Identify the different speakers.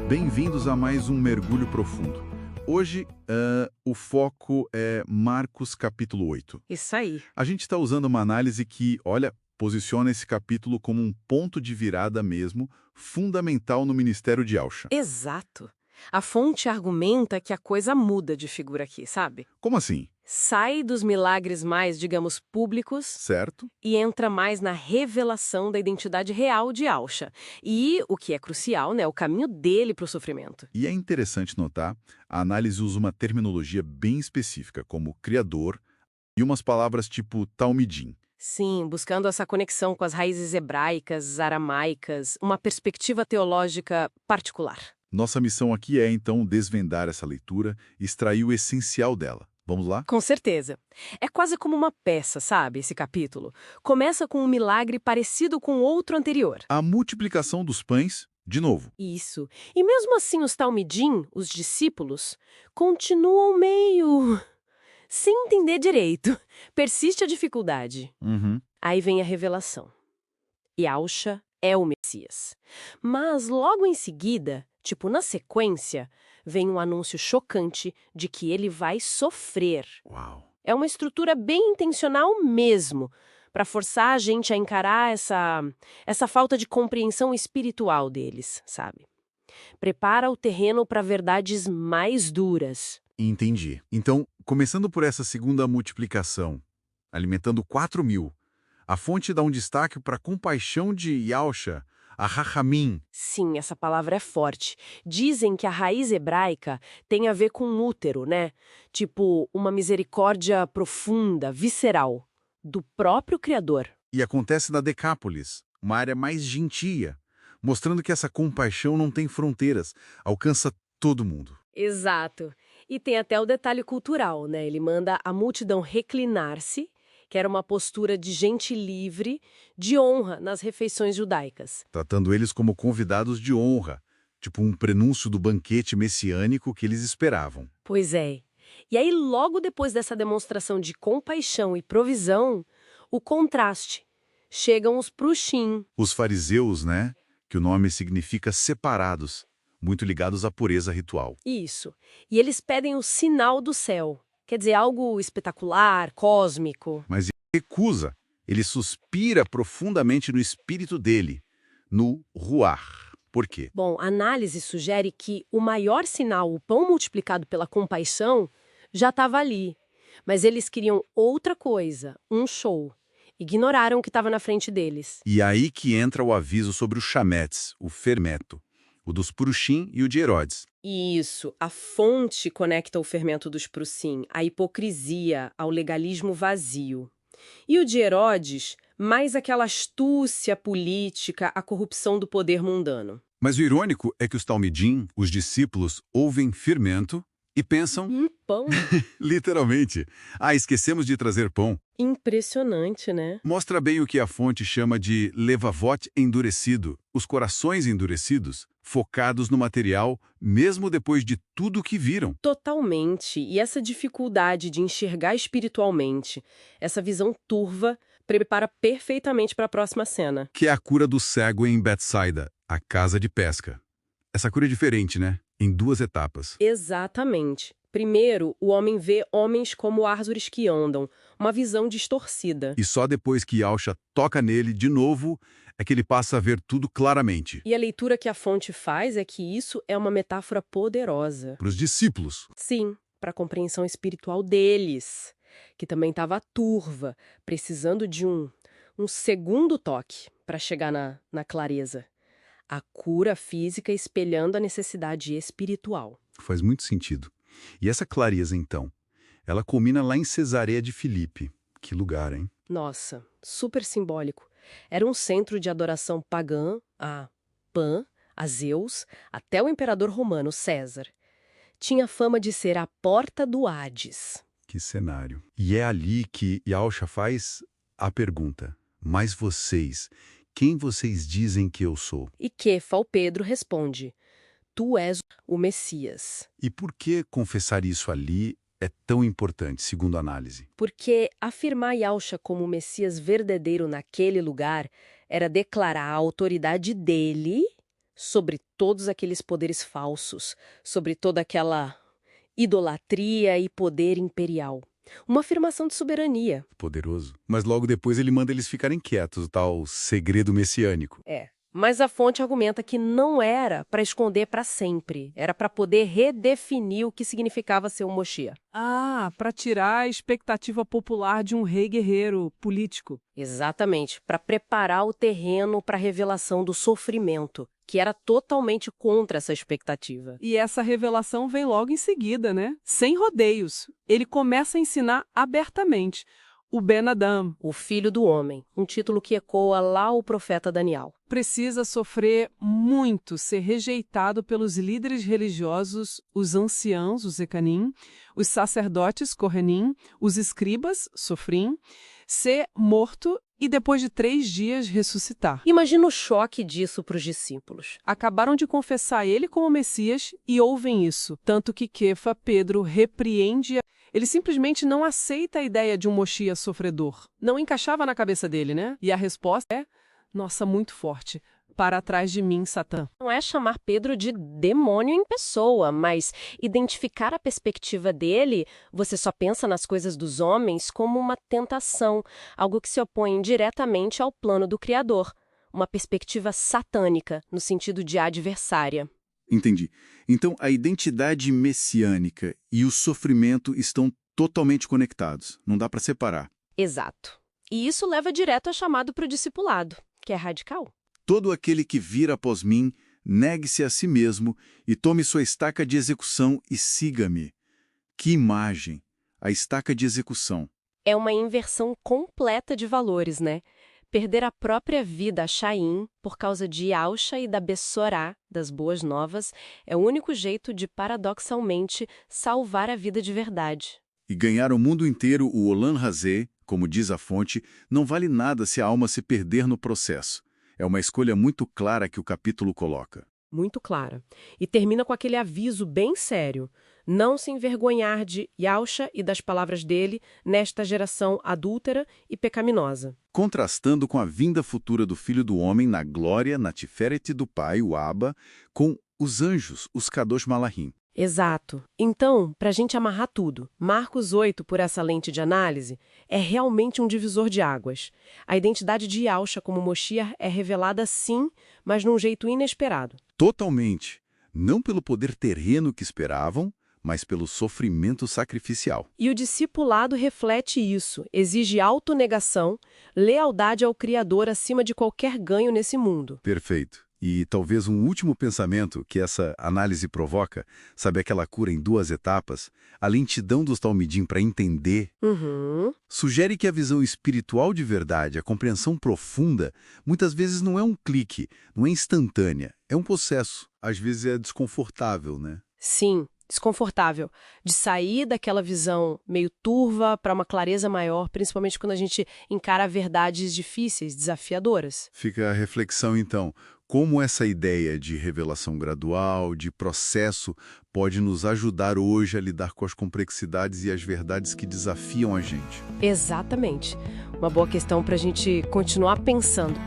Speaker 1: Bem-vindos a mais um Mergulho Profundo. Hoje, o foco é Marcos capítulo 8.
Speaker 2: Isso aí.
Speaker 1: A gente está usando uma análise que, olha, posiciona esse capítulo como um ponto de virada mesmo, fundamental no ministério de Yahshua.
Speaker 2: Exato. A fonte argumenta que a coisa muda de figura aqui, sabe?
Speaker 1: Como assim?
Speaker 2: Sai dos milagres mais, digamos, públicos
Speaker 1: Certo?
Speaker 2: e entra mais na revelação da identidade real de Yahshua. E, o que é crucial, né, o caminho dele para o sofrimento.
Speaker 1: E é interessante notar, a análise usa uma terminologia bem específica, como criador, e umas palavras tipo talmidim.
Speaker 2: Sim, buscando essa conexão com as raízes hebraicas, aramaicas, uma perspectiva teológica particular.
Speaker 1: Nossa missão aqui é, então, desvendar essa leitura e extrair o essencial dela. Vamos lá?
Speaker 2: Com certeza. É quase como uma peça, sabe, esse capítulo. Começa com um milagre parecido com outro anterior.
Speaker 1: A multiplicação dos pães, de novo.
Speaker 2: Isso. E mesmo assim os talmidim, os discípulos, continuam meio sem entender direito. Persiste a dificuldade.
Speaker 1: Uhum.
Speaker 2: Aí vem a revelação. Yahshua é o Messias. Mas logo em seguida, tipo na sequência, vem um anúncio chocante de que ele vai sofrer.
Speaker 1: Uau.
Speaker 2: É uma estrutura bem intencional mesmo, para forçar a gente a encarar essa falta de compreensão espiritual deles, sabe? Prepara o terreno para verdades mais duras.
Speaker 1: Entendi. Então, começando por essa segunda multiplicação, alimentando 4.000, a fonte dá um destaque para a compaixão de Yahshua, a Rahamim.
Speaker 2: Sim, essa palavra é forte. Dizem que a raiz hebraica tem a ver com útero, né? Tipo, uma misericórdia profunda, visceral, do próprio Criador.
Speaker 1: E acontece na Decápolis, uma área mais gentia, mostrando que essa compaixão não tem fronteiras, alcança todo mundo.
Speaker 2: Exato. E tem até o detalhe cultural, né? Ele manda a multidão reclinar-se, que era uma postura de gente livre, de honra nas refeições judaicas.
Speaker 1: Tratando eles como convidados de honra, tipo um prenúncio do banquete messiânico que eles esperavam.
Speaker 2: Pois é. E aí, logo depois dessa demonstração de compaixão e provisão, o contraste. Chegam os prushim.
Speaker 1: Os fariseus, né, que o nome significa separados, muito ligados à pureza ritual.
Speaker 2: Isso. E eles pedem o sinal do céu. Quer dizer, algo espetacular, cósmico.
Speaker 1: Mas ele recusa, ele suspira profundamente no espírito dele, no ruar. Por quê?
Speaker 2: Bom, a análise sugere que o maior sinal, o pão multiplicado pela compaixão, já estava ali. Mas eles queriam outra coisa, um show. Ignoraram o que estava na frente deles.
Speaker 1: E aí que entra o aviso sobre os chametes, o fermento, o dos Purushim e o de Herodes.
Speaker 2: Isso, a fonte conecta o fermento dos prusim, a hipocrisia, ao legalismo vazio. E o de Herodes, mais aquela astúcia política, a corrupção do poder mundano.
Speaker 1: Mas o irônico é que os talmidim, os discípulos, ouvem fermento e pensam,
Speaker 2: Pão?
Speaker 1: literalmente, esquecemos de trazer pão.
Speaker 2: Impressionante, né?
Speaker 1: Mostra bem o que a fonte chama de levavot endurecido, os corações endurecidos, focados no material, mesmo depois de tudo que viram.
Speaker 2: Totalmente. E essa dificuldade de enxergar espiritualmente, essa visão turva, prepara perfeitamente para a próxima cena.
Speaker 1: Que é a cura do cego em Betsaida, a casa de pesca. Essa cura é diferente, né? Em 2 etapas.
Speaker 2: Exatamente. Primeiro, o homem vê homens como árvores que andam, uma visão distorcida.
Speaker 1: E só depois que Yahshua toca nele de novo, é que ele passa a ver tudo claramente.
Speaker 2: E a leitura que a fonte faz é que isso é uma metáfora poderosa.
Speaker 1: Para os discípulos.
Speaker 2: Sim, para a compreensão espiritual deles, que também estava turva, precisando de um segundo toque para chegar na clareza. A cura física espelhando a necessidade espiritual.
Speaker 1: Faz muito sentido. E essa clareza, então, ela culmina lá em Cesareia de Filipe. Que lugar, hein?
Speaker 2: Nossa, super simbólico. Era um centro de adoração pagã a Pan, a Zeus, até o imperador romano César. Tinha fama de ser a porta do Hades.
Speaker 1: Que cenário. E é ali que Yahshua faz a pergunta. Mas vocês, quem vocês dizem que eu sou?
Speaker 2: E Kefa, o Pedro, responde: Tu és o Messias.
Speaker 1: E por que confessar isso ali é tão importante, segundo a análise?
Speaker 2: Porque afirmar Yahshua como o Messias verdadeiro naquele lugar era declarar a autoridade dele sobre todos aqueles poderes falsos, sobre toda aquela idolatria e poder imperial. Uma afirmação de soberania.
Speaker 1: Poderoso. Mas logo depois ele manda eles ficarem quietos, o tal segredo messiânico.
Speaker 2: Mas a fonte argumenta que não era para esconder para sempre, era para poder redefinir o que significava ser um Moshia.
Speaker 3: Para tirar a expectativa popular de um rei guerreiro político.
Speaker 2: Exatamente, para preparar o terreno para a revelação do sofrimento, que era totalmente contra essa expectativa.
Speaker 3: E essa revelação vem logo em seguida, né? Sem rodeios. Ele começa a ensinar abertamente. O Ben Adam,
Speaker 2: O Filho do Homem, um título que ecoa lá o profeta Daniel.
Speaker 3: precisa sofrer muito, ser rejeitado pelos líderes religiosos, os anciãos, os Ekanim, os sacerdotes, Kohanim, os escribas, Sofrim, ser morto e depois de 3 dias ressuscitar.
Speaker 2: Imagina o choque disso para os discípulos.
Speaker 3: Acabaram de confessar ele como Messias e ouvem isso, tanto que Kefa, Pedro, repreende. Ele simplesmente não aceita a ideia de um Moshia sofredor. Não encaixava na cabeça dele, né? E a resposta é, nossa, muito forte. Para trás de mim, Satã.
Speaker 2: Não é chamar Pedro de demônio em pessoa, mas identificar a perspectiva dele, você só pensa nas coisas dos homens como uma tentação, algo que se opõe diretamente ao plano do Criador. Uma perspectiva satânica, no sentido de adversária.
Speaker 1: Entendi. Então, a identidade messiânica e o sofrimento estão totalmente conectados. Não dá para separar.
Speaker 2: Exato. E isso leva direto a chamado para o discipulado, que é radical.
Speaker 1: Todo aquele que vir após mim, negue-se a si mesmo e tome sua estaca de execução e siga-me. Que imagem! A estaca de execução.
Speaker 2: É uma inversão completa de valores, né? Perder a própria vida a Shaim por causa de Yausha e da Bessorá, das Boas Novas, é o único jeito de, paradoxalmente, salvar a vida de verdade.
Speaker 1: E ganhar o mundo inteiro o Olam Hazé, como diz a fonte, não vale nada se a alma se perder no processo. É uma escolha muito clara que o capítulo coloca.
Speaker 2: Muito clara. E termina com aquele aviso bem sério. Não se envergonhar de Yausha e das palavras dele nesta geração adúltera e pecaminosa.
Speaker 1: Contrastando com a vinda futura do Filho do Homem na glória, na Tiferet do Pai, o Abba, com os anjos, os Kadosh Malachim.
Speaker 2: Exato. Então, para a gente amarrar tudo, Marcos 8, por essa lente de análise, é realmente um divisor de águas. A identidade de Yausha como Moshiach é revelada sim, mas num jeito inesperado.
Speaker 1: Totalmente. Não pelo poder terreno que esperavam, mas pelo sofrimento sacrificial.
Speaker 2: E o discipulado reflete isso, exige autonegação, lealdade ao Criador acima de qualquer ganho nesse mundo.
Speaker 1: Perfeito. E talvez um último pensamento que essa análise provoca, sabe aquela cura em 2 etapas, a lentidão dos Talmidim para entender, sugere que a visão espiritual de verdade, a compreensão profunda, muitas vezes não é um clique, não é instantânea, é um processo. Às vezes é desconfortável, né?
Speaker 2: Sim, desconfortável. De sair daquela visão meio turva para uma clareza maior, principalmente quando a gente encara verdades difíceis, desafiadoras.
Speaker 1: Fica a reflexão, então. Como essa ideia de revelação gradual, de processo, pode nos ajudar hoje a lidar com as complexidades e as verdades que desafiam a gente?
Speaker 2: Exatamente. Uma boa questão para a gente continuar pensando.